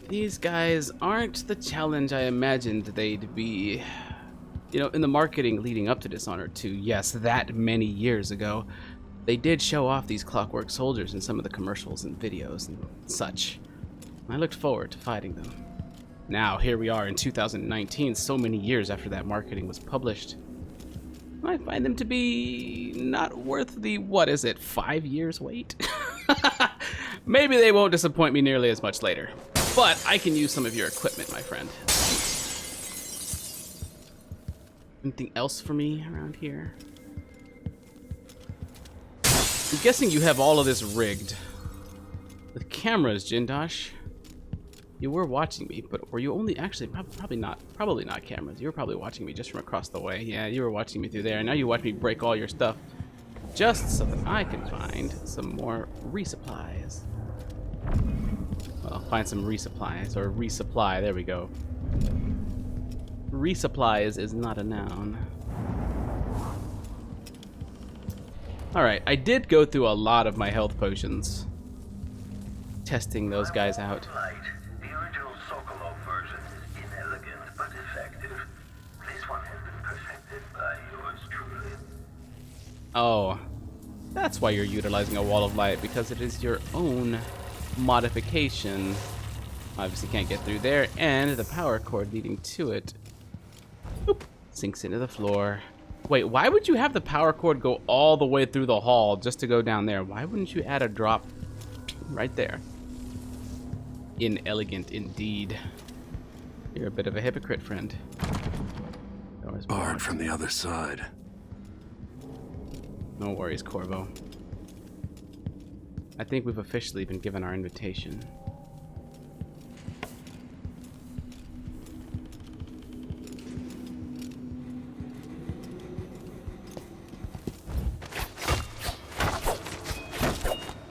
These guys aren't the challenge I imagined they'd be. You know, in the marketing leading up to Dishonored 2, yes, that many years ago, they did show off these clockwork soldiers in some of the commercials and videos and such. I looked forward to fighting them. Now, here we are in 2019, so many years after that marketing was published. I find them to be not worth the, what is it, 5 years wait? Maybe they won't disappoint me nearly as much later. But I can use some of your equipment, my friend. Anything else for me around here? I'm guessing you have all of this rigged. With cameras, Jindosh. You were watching me, but were you only actually probably not cameras. You were probably watching me just from across the way. Yeah, you were watching me through there, and now you watch me break all your stuff just so that I can find some more resupplies. Well, find some resupplies or resupply. There we go. Resupplies is not a noun. All right, I did go through a lot of my health potions, testing those guys out. Oh, that's why you're utilizing a wall of light, because it is your own modification. Obviously can't get through there, and the power cord leading to it, boop, sinks into the floor. Wait, why would you have the power cord go all the way through the hall just to go down there? Why wouldn't you add a drop right there? Inelegant indeed. You're a bit of a hypocrite, friend. Barred from the other side. No worries, Corvo. I think we've officially been given our invitation.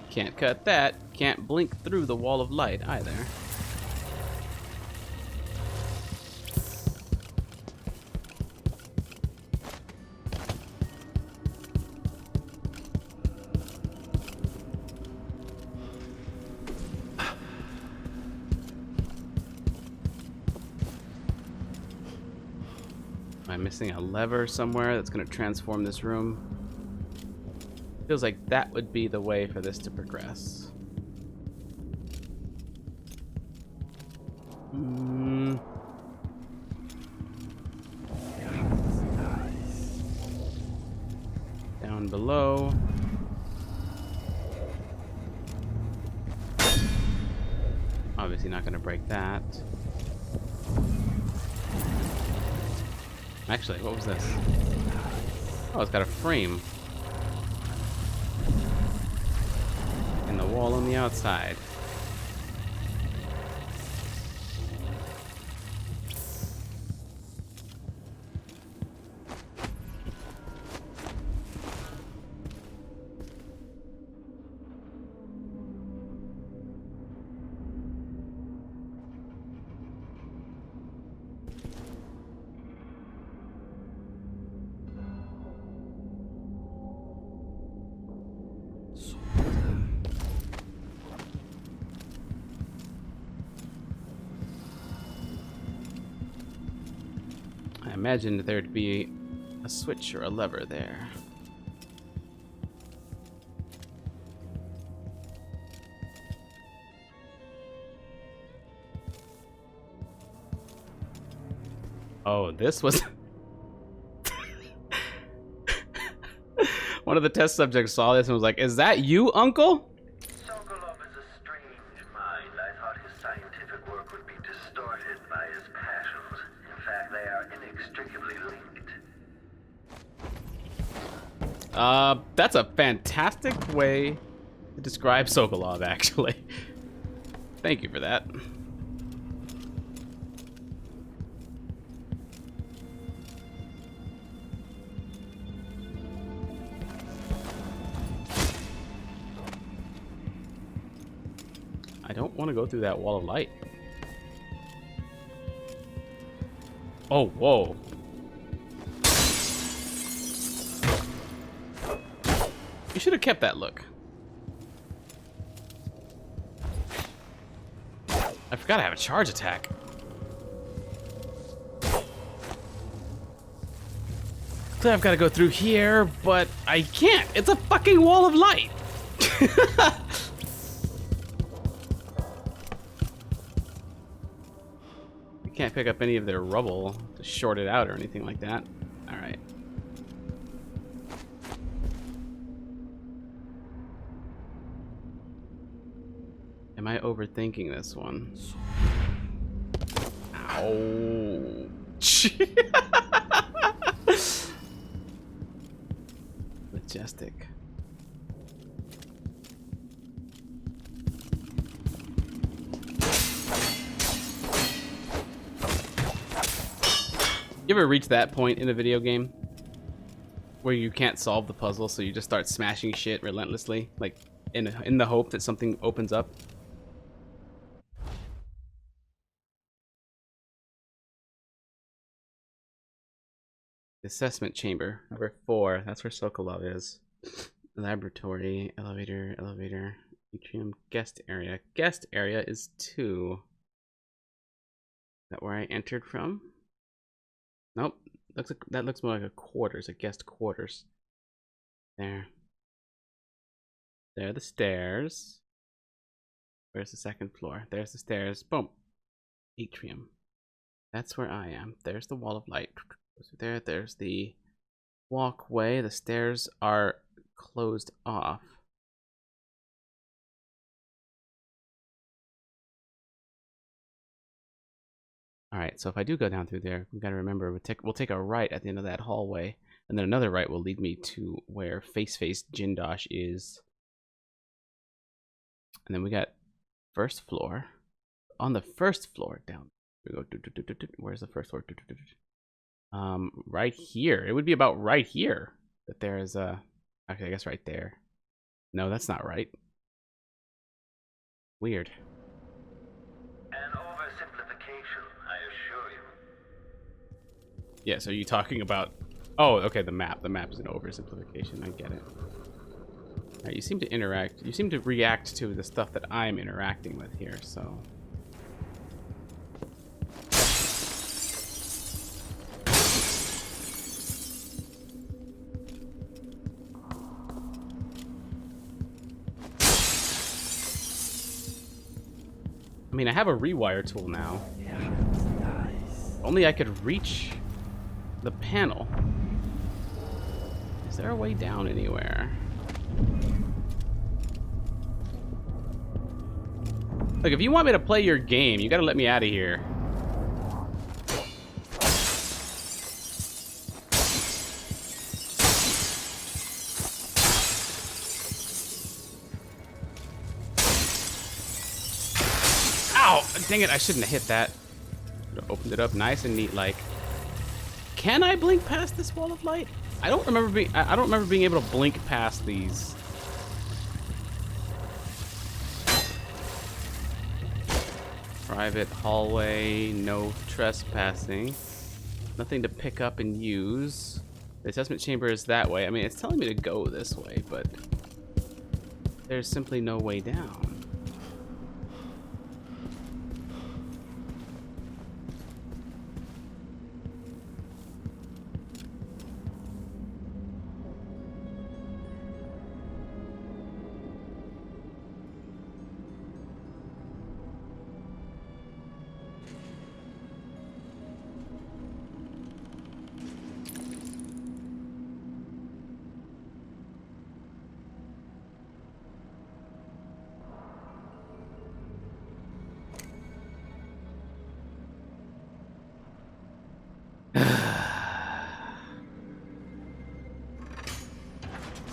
Can't cut that. Can't blink through the wall of light either. Am I missing a lever somewhere that's going to transform this room? Feels like that would be the way for this to progress. Down below. Obviously not going to break that. Actually, what was this? Oh, it's got a frame. And the wall on the outside. I imagined there'd be a switch or a lever there. Oh, this was... One of the test subjects saw this and was like, "Is that you, Uncle?" Sokolov is a strange mind. I thought his scientific work would be distorted by his passions. In fact, they are inextricably linked. That's a fantastic way to describe Sokolov, actually. Thank you for that. I don't want to go through that wall of light. Oh, whoa. You should have kept that look. I forgot I have a charge attack. So I've got to go through here, but I can't. It's a fucking wall of light. I can't pick up any of their rubble to short it out or anything like that. All right. Am I overthinking this one? Ouch. Majestic. You ever reach that point in a video game where you can't solve the puzzle, so you just start smashing shit relentlessly, like in the hope that something opens up? Assessment chamber, number 4. That's where Sokolov is. Laboratory, elevator, elevator, atrium, guest area. Guest area is 2. Is that where I entered from? Nope. That looks more like a quarters, a guest quarters. There. There are the stairs. Where's the second floor? There's the stairs. Boom. Atrium. That's where I am. There's the wall of light. There's the walkway. The stairs are closed off. All right, so if I do go down through there, we've got to remember we'll take a right at the end of that hallway, and then another right will lead me to where Face Jindosh is. And then we got first floor. On the first floor, down we go. Where's the first floor? Right here. It would be about right here that there is a. Okay, I guess right there. No, that's not right. Weird. An oversimplification, I assure you. Yeah, so are you talking about... Oh, okay, the map. The map is an oversimplification. I get it. All right, you seem to interact... You seem to react to the stuff that I'm interacting with here, so... I mean, I have a rewire tool now. Yeah, nice. Only I could reach the panel. Is there a way down anywhere? Look, if you want me to play your game, you gotta let me out of here. Ow! Dang it, I shouldn't have hit that. Opened it up nice and neat like. Can I blink past this wall of light? I don't remember being able to blink past these. Private hallway, no trespassing. Nothing to pick up and use. The assessment chamber is that way. I mean, it's telling me to go this way, but there's simply no way down.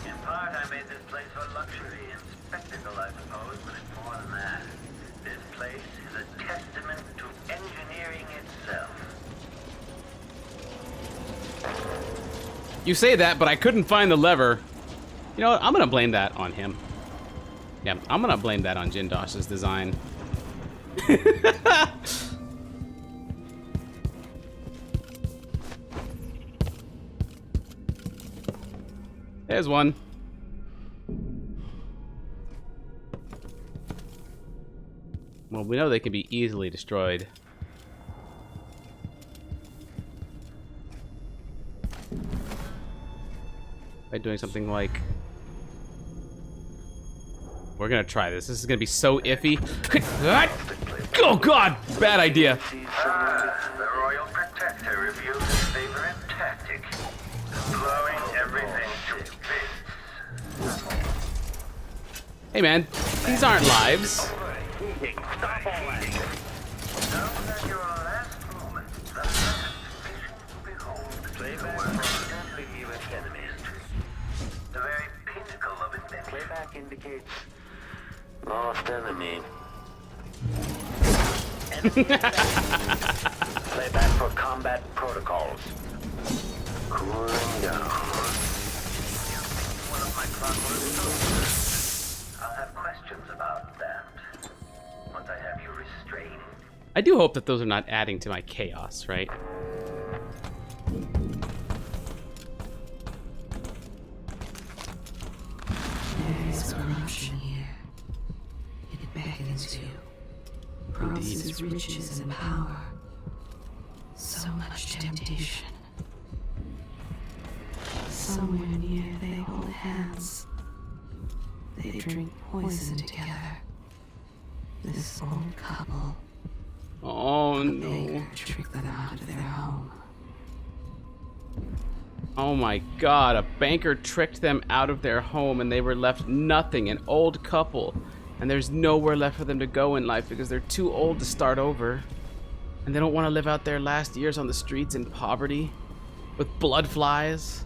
In part, I made this place for luxury and spectacle, I suppose, but it's more than that. This place is a testament to engineering itself. You say that, but I couldn't find the lever. You know what? I'm gonna blame that on him. Yeah, I'm gonna blame that on Jindosh's design. There's one. Well, we know they can be easily destroyed. By doing something like... We're gonna try this. This is gonna be so iffy. Oh god! Bad idea. The Royal Protector reveals his favorite tactic. Blowing everything to bits. Hey man, these aren't lives. Stop all that. Now that your last moment, the vision to behold. Playback from ambiguous enemies. The very pinnacle of invention. Playback indicates lost enemy. Playback for combat protocols. Cooling down. One of my clockwork soldiers. I'll have questions about that once I have you restrained. I do hope that those are not adding to my chaos, right? There is corruption here. It beckons you. Promises riches and power. So much temptation. Somewhere near they hold hands. They drink poison together. This old couple. Oh A no. beggar tricked them out of their home. Oh my god, a banker tricked them out of their home and they were left nothing, an old couple. And there's nowhere left for them to go in life because they're too old to start over. And they don't want to live out their last years on the streets in poverty with blood flies.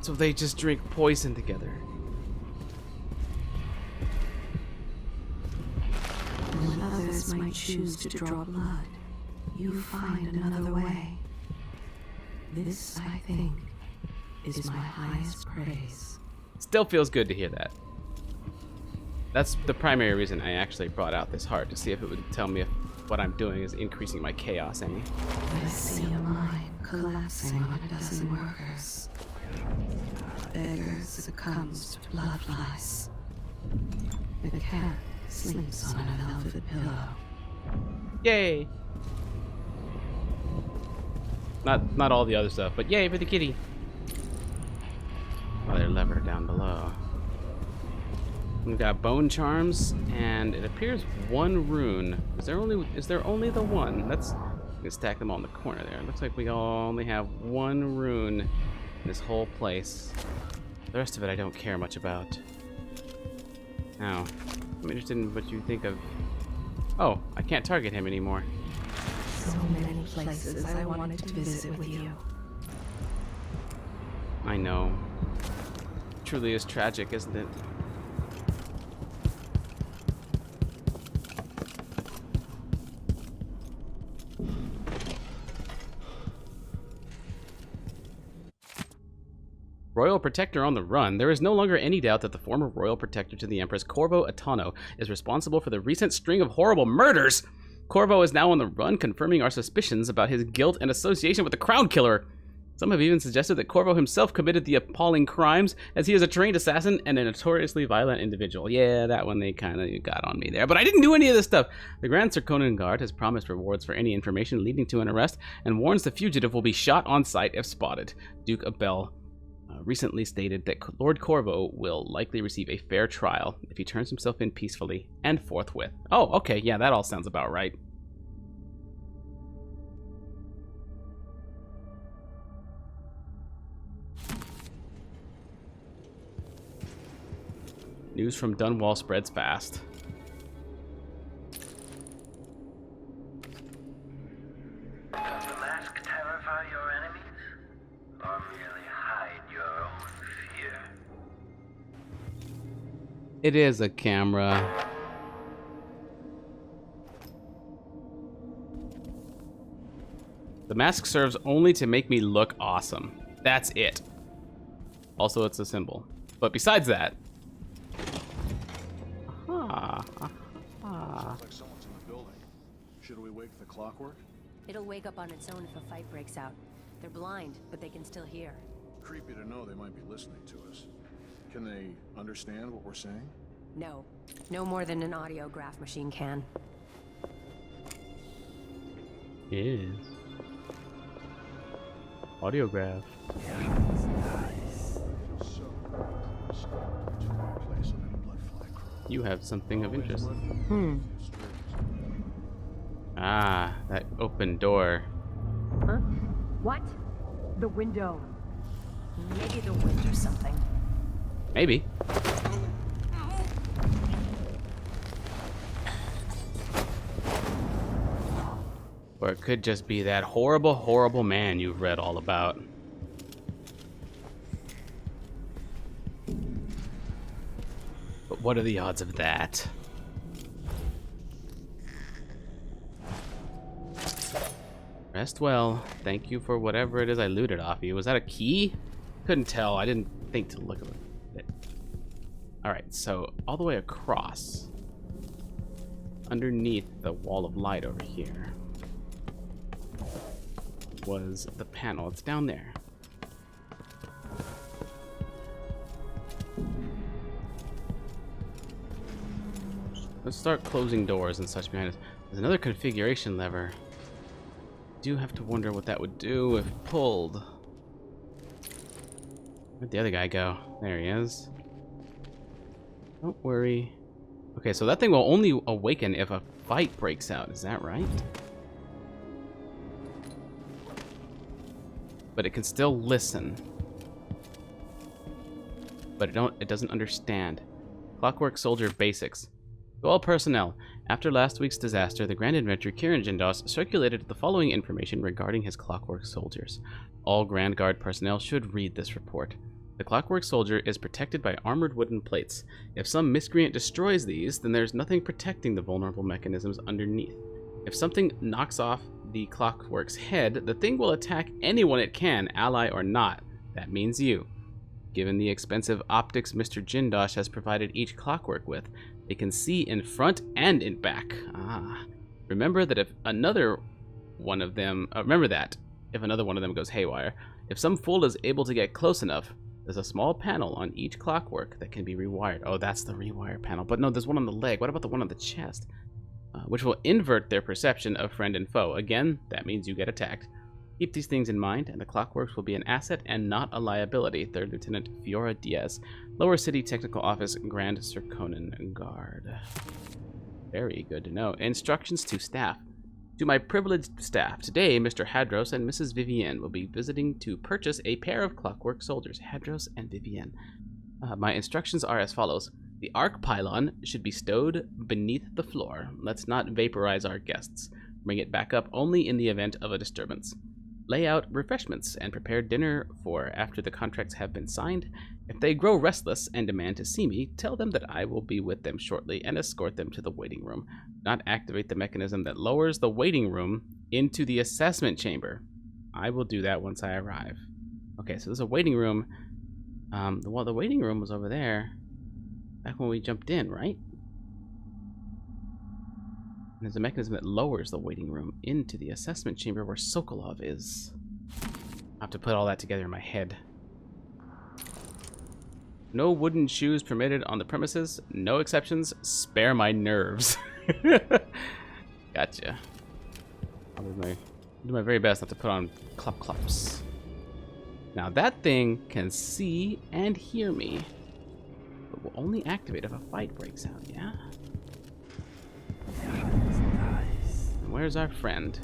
So they just drink poison together. When others might choose to draw blood, you find another way. This, I think, is my highest praise. Still feels good to hear that. That's the primary reason I actually brought out this heart, to see if it would tell me if what I'm doing is increasing my chaos any. I see a mine collapsing on a dozen workers. Beggar succumbs to blood flies. The cat sleeps on a velvet pillow. Yay! Not all the other stuff, but yay for the kitty. Other lever down below. We've got bone charms, and it appears one rune. Is there only the one? Let's stack them all in the corner there. It looks like we only have one rune in this whole place. The rest of it I don't care much about. Now, I'm interested in what you think of... Oh, I can't target him anymore. So many places I wanted to visit with you. I know. Truly is tragic, isn't it? Royal Protector on the run. There is no longer any doubt that the former Royal Protector to the Empress, Corvo Atano, is responsible for the recent string of horrible murders. Corvo is now on the run, confirming our suspicions about his guilt and association with the Crown Killer. Some have even suggested that Corvo himself committed the appalling crimes, as he is a trained assassin and a notoriously violent individual. Yeah, that one they kind of got on me there, but I didn't do any of this stuff. The Grand Serkonan Guard has promised rewards for any information leading to an arrest, and warns the fugitive will be shot on sight if spotted. Duke Abel recently stated that Lord Corvo will likely receive a fair trial if he turns himself in peacefully and forthwith. Oh, okay, yeah, that all sounds about right. News from Dunwall spreads fast. Does the mask terrify your enemies? Or merely hide your own fear? It is a camera. The mask serves only to make me look awesome. That's it. Also, it's a symbol. But besides that... Sounds like someone's in the building. Should we wake the clockwork? It'll wake up on its own if a fight breaks out. They're blind, but they can still hear. Creepy to know they might be listening to us. Can they understand what we're saying? No. No more than an audiograph machine can. Yes. Audiograph. So to our place on a blood fly crew. You have something of interest. Hmm. Ah, that open door. Huh? What? The window. Maybe the wind or something. Maybe. Or it could just be that horrible, horrible man you've read all about. But what are the odds of that? Rest well. Thank you for whatever it is I looted off you. Was that a key? Couldn't tell. I didn't think to look at it. Alright, so all the way across. Underneath the wall of light over here was the panel. It's down there. Let's start closing doors and such behind us. There's another configuration lever. Do have to wonder what that would do if pulled. Where'd the other guy go? There he is. Don't worry. Okay, so that thing will only awaken if a fight breaks out. Is that right? But it can still listen. But it doesn't understand. Clockwork Soldier Basics. To all personnel, after last week's disaster, the Grand Inventor Kieran Jindos circulated the following information regarding his Clockwork Soldiers. All Grand Guard personnel should read this report. The Clockwork Soldier is protected by armored wooden plates. If some miscreant destroys these, then there's nothing protecting the vulnerable mechanisms underneath. If something knocks off the Clockwork's head, the thing will attack anyone it can, ally or not. That means you. Given the expensive optics Mr. Jindosh has provided each Clockwork with, they can see in front and in back. Remember that if another one of them goes haywire, if some fool is able to get close enough, there's a small panel on each Clockwork that can be rewired. Oh, that's the rewire panel. But no, there's one on the leg. What about the one on the chest? Which will invert their perception of friend and foe. Again, that means you get attacked. Keep these things in mind, and the Clockworks will be an asset and not a liability. 3rd Lieutenant Fiora Diaz, Lower City Technical Office, Grand Circonan Guard. Very good to know. Instructions to staff. To my privileged staff, today Mr. Hadros and Mrs. Vivienne will be visiting to purchase a pair of Clockwork Soldiers, Hadros and Vivienne. My instructions are as follows. The arc pylon should be stowed beneath the floor. Let's not vaporize our guests. Bring it back up only in the event of a disturbance. Lay out refreshments and prepare dinner for after the contracts have been signed. If they grow restless and demand to see me, tell them that I will be with them shortly and escort them to the waiting room. Not activate the mechanism that lowers the waiting room into the assessment chamber. I will do that once I arrive. Okay, so there's a waiting room. The waiting room was over there back when we jumped in, right? And there's a mechanism that lowers the waiting room into the assessment chamber where Sokolov is. I have to put all that together in my head. No wooden shoes permitted on the premises. No exceptions. Spare my nerves. Gotcha. I'll do my very best not to put on clops. Now that thing can see and hear me, but will only activate if a fight breaks out, yeah? Where's our friend?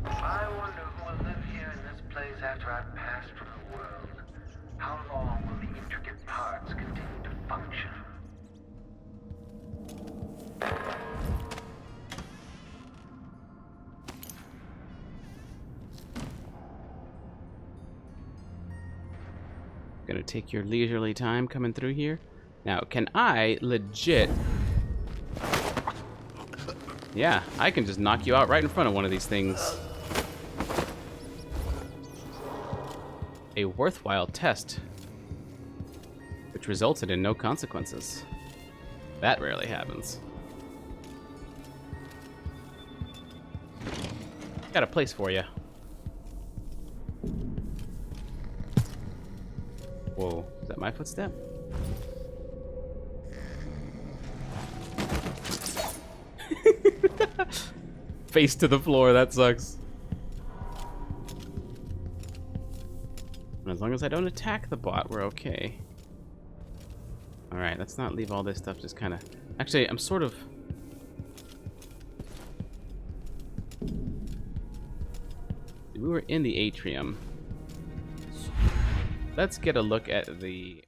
I wonder who will live here in this place after I've passed from the world. How long will the intricate parts continue to function? Gonna take your leisurely time coming through here. Now, can I legit... Yeah, I can just knock you out right in front of one of these things. A worthwhile test, which resulted in no consequences. That rarely happens. Got a place for you. Whoa, is that my footstep? Face to the floor, that sucks. And as long as I don't attack the bot, we're okay. Alright, let's not leave all this stuff just kind of... Actually, I'm sort of... We were in the atrium. Let's get a look at the